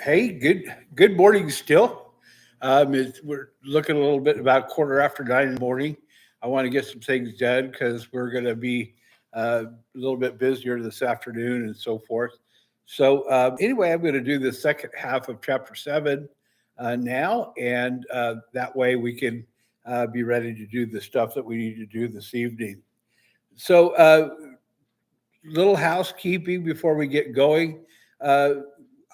Hey, good morning still. We're looking a little bit about quarter after 9 in the morning. I want to get some things done because we're going to be a little bit busier this afternoon and so forth. So anyway, I'm going to do the second half of chapter 7 now, and that way we can be ready to do the stuff that we need to do this evening. So little housekeeping before we get going. Uh,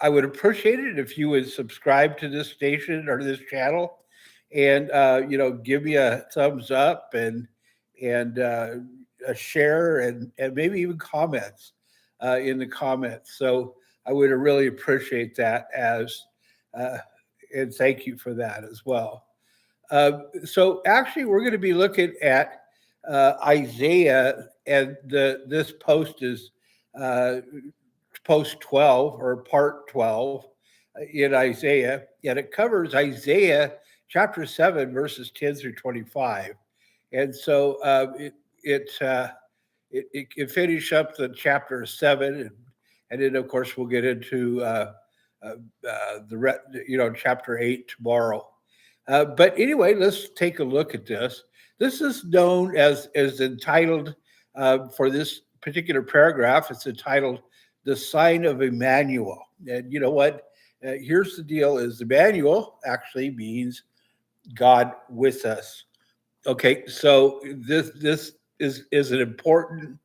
I would appreciate it if you would subscribe to this station or this channel, and give me a thumbs up and a share and maybe even comments in the comments. So I would really appreciate that uh, and thank you for that as well. So actually, we're going to be looking at Isaiah, and this post is uh, post 12 or part 12 in Isaiah, and it covers Isaiah chapter 7, verses 10 through 25. And so it can finish up the chapter 7, and then, of course, we'll get into chapter 8 tomorrow. But anyway, let's take a look at this. This is known as entitled for this particular paragraph. It's entitled "The Sign of Immanuel." And you know what? Here's the deal: is Immanuel actually means God with us. Okay, so this is an important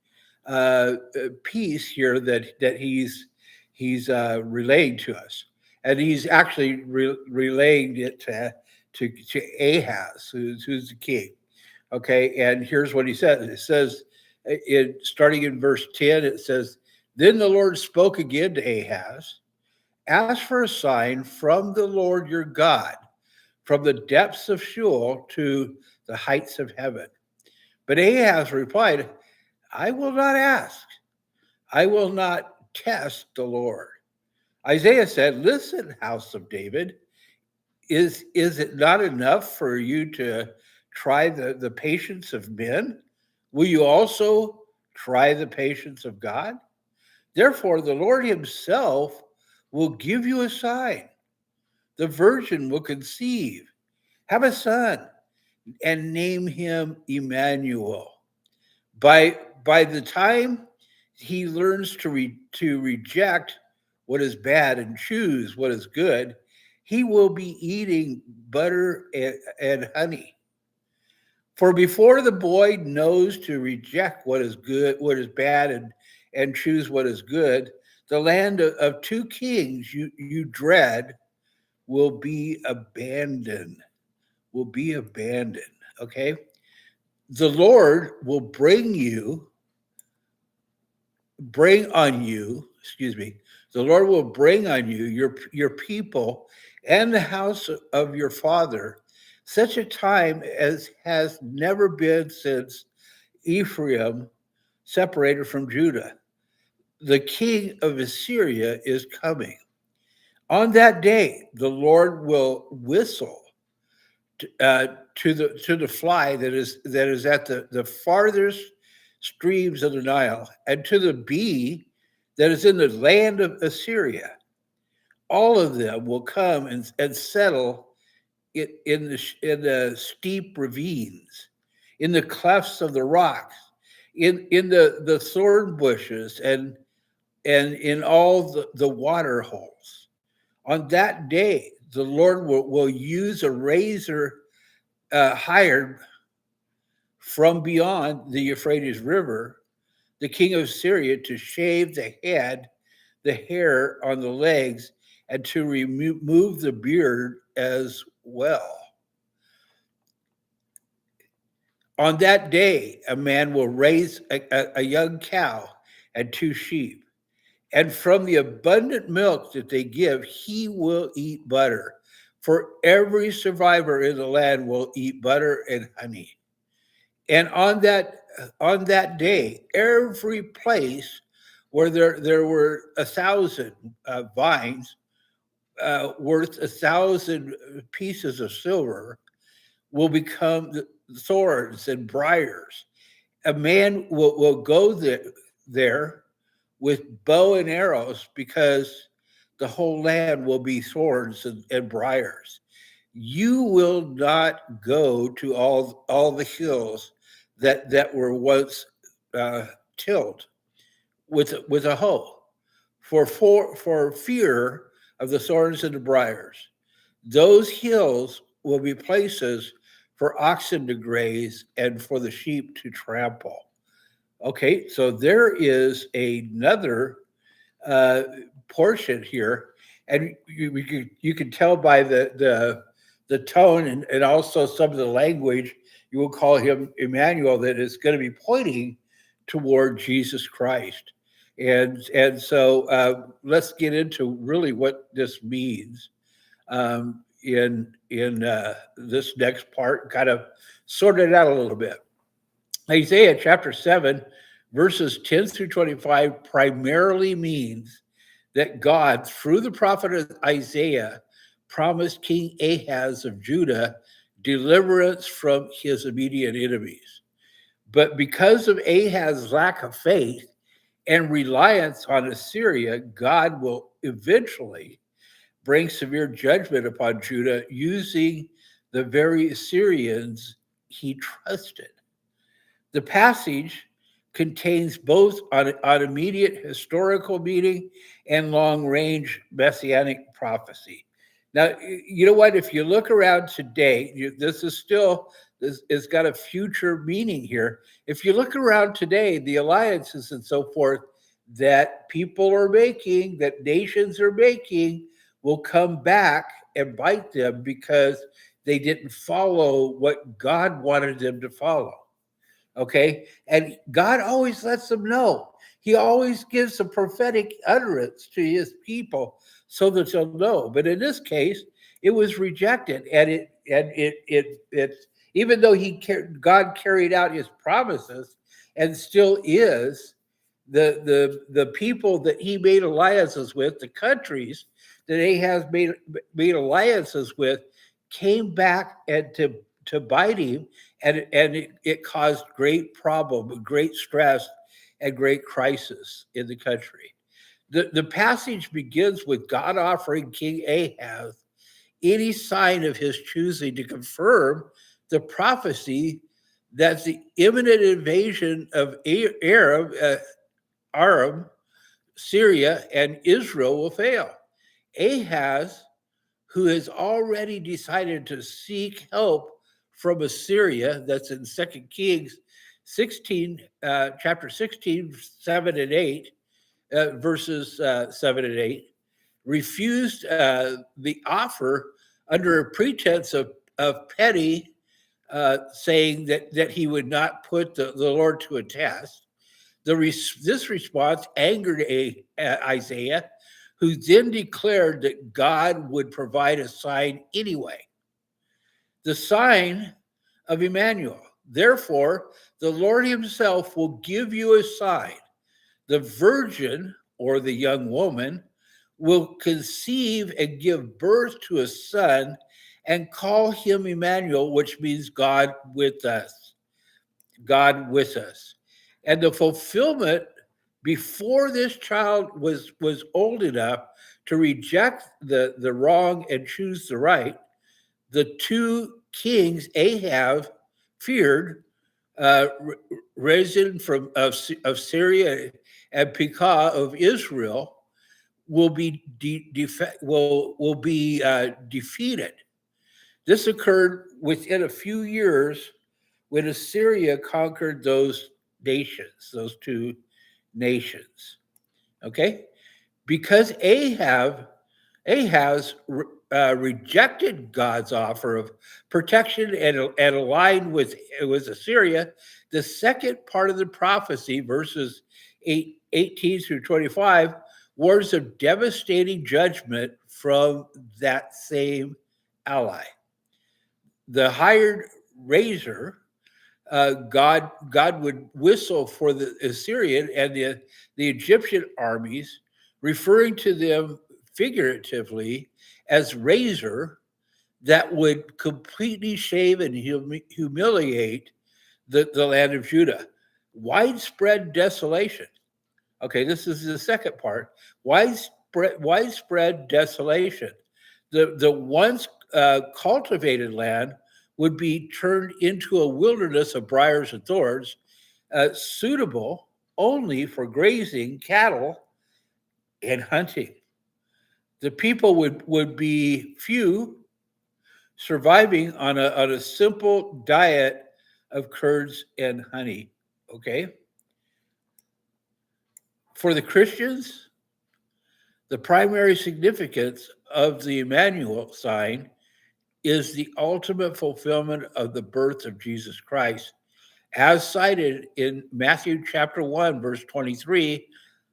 piece here that he's relaying to us, and he's actually relaying it to Ahaz, who's the king. Okay, and here's what he says. It says, starting in verse 10, it says, "Then the Lord spoke again to Ahaz, ask for a sign from the Lord your God, from the depths of Sheol to the heights of heaven." But Ahaz replied, "I will not ask. I will not test the Lord." Isaiah said, "Listen, house of David, is it not enough for you to try the patience of men? Will you also try the patience of God? Therefore, the Lord himself will give you a sign. The virgin will conceive, have a son, and name him Immanuel. By the time he learns to reject what is bad and choose what is good, he will be eating butter and honey. For before the boy knows to reject what is good, what is bad, and choose what is good, the land of two kings you dread will be abandoned. Will be abandoned. Okay? The Lord will the Lord will bring on you your people and the house of your father such a time as has never been since Ephraim separated from Judah. The king of Assyria is coming. On that day, the Lord will whistle to the fly that is at the farthest streams of the Nile, and to the bee that is in the land of Assyria. All of them will come and settle in the steep ravines, in the clefts of the rocks, in the thorn bushes, and in all the water holes. On that day, the Lord will use a razor hired from beyond the Euphrates River, the king of Syria, to shave the hair on the legs, and to remove the beard as well. On that day, a man will raise a young cow and two sheep, and from the abundant milk that they give, he will eat butter. For every survivor in the land will eat butter and honey. And on that day, every place where there were 1,000 vines worth 1,000 pieces of silver will become thorns and briars. A man will go there with bow and arrows because the whole land will be thorns and briars. You will not go to all the hills that were once tilled with a hoe, for fear of the thorns and the briars. Those hills will be places for oxen to graze and for the sheep to trample. Okay, so there is another uh, portion here, and you can tell by the tone and also some of the language. You will call him Emmanuel, that is going to be pointing toward Jesus Christ, and so let's get into really what this means in this next part. Kind of sort it out a little bit. Isaiah chapter 7, verses 10 through 25 primarily means that God, through the prophet Isaiah, promised King Ahaz of Judah deliverance from his immediate enemies. But because of Ahaz's lack of faith and reliance on Assyria, God will eventually bring severe judgment upon Judah using the very Assyrians he trusted. The passage contains both an immediate historical meaning and long-range messianic prophecy. Now, you know what? If you look around today, this it's got a future meaning here. If you look around today, the alliances and so forth that people are making, that nations are making, will come back and bite them because they didn't follow what God wanted them to follow. Okay. And God always lets them know. He always gives a prophetic utterance to his people so that they'll know. But in this case, it was rejected. And it even though God carried out his promises and still is, the people that he made alliances with, the countries that Ahaz made alliances with, came back and to bite him, and it caused great problem, great stress, and great crisis in the country. The passage begins with God offering King Ahaz any sign of his choosing to confirm the prophecy that the imminent invasion of Aram, Syria, and Israel will fail. Ahaz, who has already decided to seek help from Assyria, that's in 2 Kings 16, chapter 16, 7 and 8, verses 7 and 8, refused the offer under a pretense of petty, saying that he would not put the Lord to a test. This response angered Isaiah, who then declared that God would provide a sign anyway. The sign of Immanuel. Therefore, the Lord himself will give you a sign. The virgin, or the young woman, will conceive and give birth to a son and call him Immanuel, which means God with us. God with us. And the fulfillment before this child was old enough to reject the wrong and choose the right, the two kings Ahaz feared, Rezin of Syria and Pekah of Israel, will be defeated. This occurred within a few years when Assyria conquered those nations, those two nations. Okay? Because Ahaz rejected God's offer of protection and aligned with Assyria, the second part of the prophecy, verses 18 through 25, warns of devastating judgment from that same ally. The hired razor, God would whistle for the Assyrian and the Egyptian armies, referring to them figuratively as razor, that would completely shame and humiliate the land of Judah. Widespread desolation. Okay, this is the second part. widespread desolation. The once cultivated land would be turned into a wilderness of briars and thorns, suitable only for grazing cattle and hunting. The people would be few, surviving on a simple diet of curds and honey. Okay? For the Christians, the primary significance of the Immanuel sign is the ultimate fulfillment of the birth of Jesus Christ, as cited in Matthew chapter 1, verse 23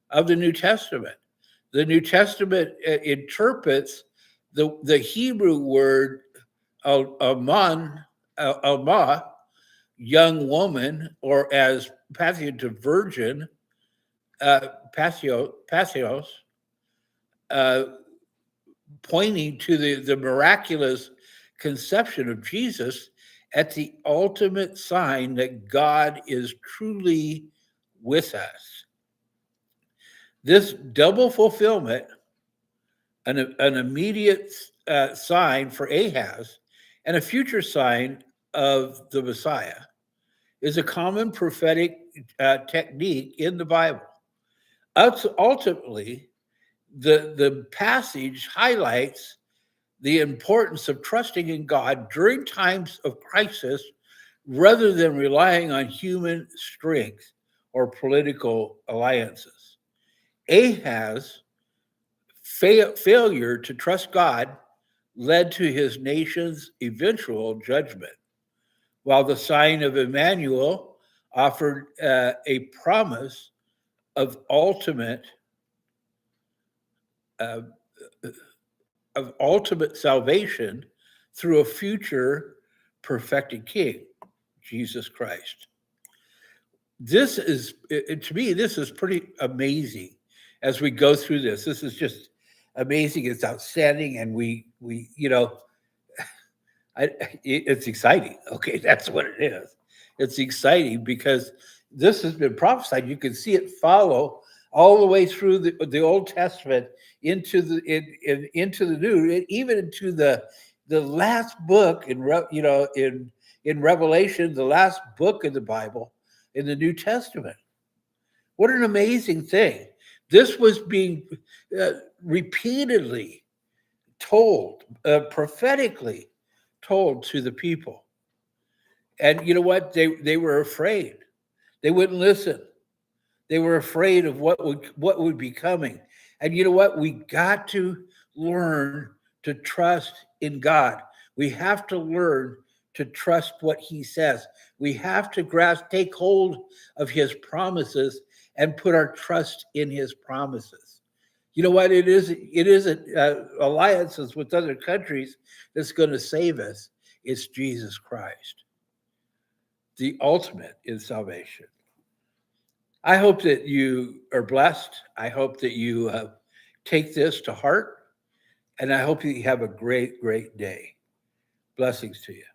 of the New Testament. The New Testament interprets the Hebrew word alma, young woman, or as pathio to virgin, pasios, pointing to the miraculous conception of Jesus at the ultimate sign that God is truly with us. This double fulfillment, an immediate sign for Ahaz and a future sign of the Messiah, is a common prophetic technique in the Bible. Ultimately, the passage highlights the importance of trusting in God during times of crisis rather than relying on human strength or political alliances. Ahaz's failure to trust God led to his nation's eventual judgment, while the sign of Immanuel offered a promise of ultimate salvation through a future perfected King, Jesus Christ. This is, to me, this is pretty amazing as we go through this. This is just amazing. It's outstanding, and we it's exciting. Okay, that's what it is. It's exciting because this has been prophesied. You can see it follow all the way through the Old Testament into the into the New, and even into the last book in Revelation, the last book of the Bible in the New Testament. What an amazing thing! This was being repeatedly told, prophetically told to the people. And you know what? They were afraid. They wouldn't listen. They were afraid of what would be coming. And you know what? We got to learn to trust in God. We have to learn to trust what he says. We have to take hold of his promises and put our trust in his promises. You know what? It isn't alliances with other countries that's going to save us. It's Jesus Christ, the ultimate in salvation. I hope that you are blessed. I hope that you take this to heart. And I hope you have a great, great day. Blessings to you.